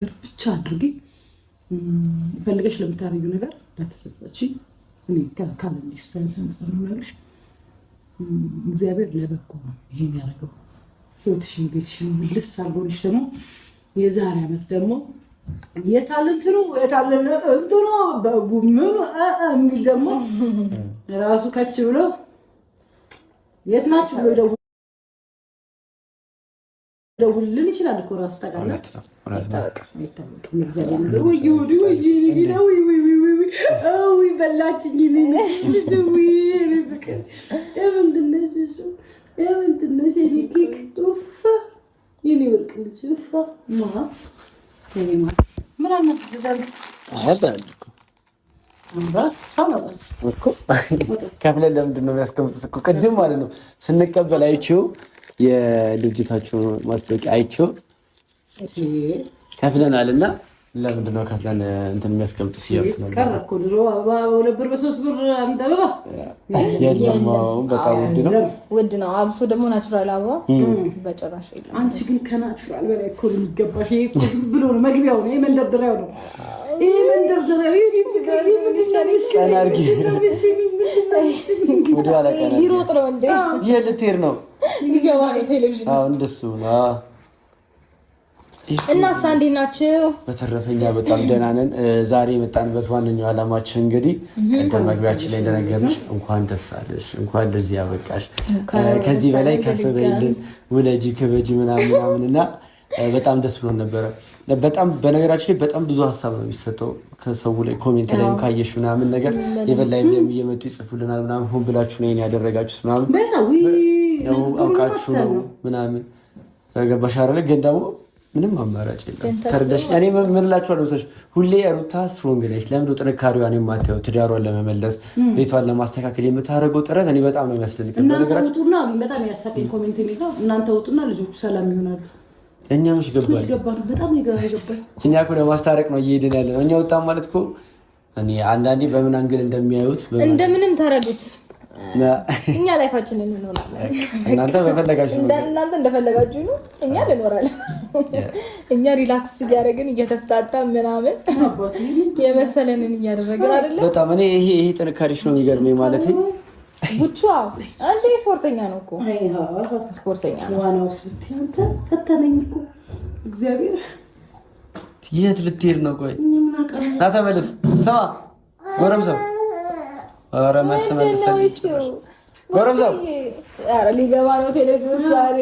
ብቻ አድርጊ። ፈልገሽ ለምታረዩ ነገር ላተሰጠች እኔ ካለኝ ኤክስፔሪንስ አንጻር ነው። እግዚአብሔር ለበጎ ነው ይሄን ያደረገው። ህይወትሽን ቤትሽን ልስ አርጎልሽ ደግሞ የዛሬ ዓመት ደግሞ የታለንትሩ እንትኑ በጉምኑ የሚል ደግሞ ራሱ ከች ብሎ የት ናችሁ ብሎ ደውልልን ይችላል እኮ ራሱ ታውቃለህ። በላችኝ የምንድነሽ የኔ ኬክ ጡፋ የኔ ወርቅ ልጅ ጡፋ ምን ከፍለን ለምንድን ነው የሚያስቀምጡት እኮ ቅድም ማለት ነው ስንቀበል አይቼው የድርጅታችሁ ማስታወቂያ አይቼው ከፍለናል እና ለምንድን ነው ከፍለን እንትን የሚያስቀምጡ ሲያልኩ ነው ቀረኩ ድሮ አበባ 2 ብር በ3 ብር አንድ አበባ የለም በጣም ውድ ነው አብሶ ደግሞ ናቹራል አበባ በጭራሽ የለም አንቺ ግን ከናቹራል በላይ እኮ ነው የሚገባሽ ይሄ እኮ ዝም ብሎ ነው መግቢያው ነው ይሄ መንደርደሪያው ነው ይሄ መንደርደሪያው ይሮጥ ነው እንዴ የልትሄድ ነው ይገባ ነው ቴሌቪዥን እንደሱ እና ሳንዴ ናችሁ። በተረፈኛ በጣም ደህና ነን። ዛሬ የመጣንበት ዋነኛው ዓላማችን እንግዲህ ቀደም መግቢያችን ላይ እንደነገርንሽ እንኳን ደስ አለሽ፣ እንኳን እንደዚህ ያበቃሽ፣ ከዚህ በላይ ከፍ በይልን፣ ውለጂ ክበጂ ምናምን እና በጣም ደስ ብሎን ነበረ። በጣም በነገራችን ላይ በጣም ብዙ ሀሳብ ነው የሚሰጠው ከሰው ላይ ኮሜንት ላይ ካየሽ ምናምን ነገር የበላይ እየመጡ ይጽፉልናል ምናምን ሆን ብላችሁ ነው ያደረጋችሁት ምናምን አውቃችሁ ነው ምናምን ገባሽ አይደል? ግን ደግሞ ምንም አማራጭ የለም። ተርደሽ እኔ ምን እላችኋለሁ መሰለሽ ሁሌ ሩታ ስትሮንግ ነች። ለምንድነው ጥንካሬዋን የማታየው? ትዳሯን ለመመለስ ቤቷን ለማስተካከል የምታደርገው ጥረት እኔ በጣም ነው የሚያስደንቀኝ። እናንተ ውጡና በጣም ያሳቀኝ ኮሜንት የሚለው እናንተ ውጡና ልጆቹ ሰላም ይሆናሉ። እኛ ምሽ ገባን በጣም ይገባል። እኛ እኮ ለማስታረቅ ነው እየሄድን ያለ ነው። እኛ ወጣን ማለት እኮ እኔ አንዳንዴ በምን አንግል እንደሚያዩት እንደምንም ተረዱት። እኛ ላይፋችንን እንኖራለን። እናንተ በፈለጋችሁ እናንተ እንደፈለጋችሁ ነው፣ እኛ እንኖራለን። እኛ ሪላክስ እያደረግን እየተፍታታ ምናምን የመሰለንን እያደረግን አይደለ? በጣም እኔ ይሄ ጥንካሬሽ ነው የሚገርመኝ ማለት ነው። ቡቹ አንዴ ስፖርተኛ ነው እኮ ስፖርተኛ ነው። ዋናውስ ብትያንተ ፈተነኝ እኮ እግዚአብሔር። የት ልትሄድ ነው? ቆይ ና ተመለስ። ስማ ጎረምሳው ኧረ መልስ ጎረምሳው ኧረ ሊገባ ነው ቴሌቪዥን ዛሬ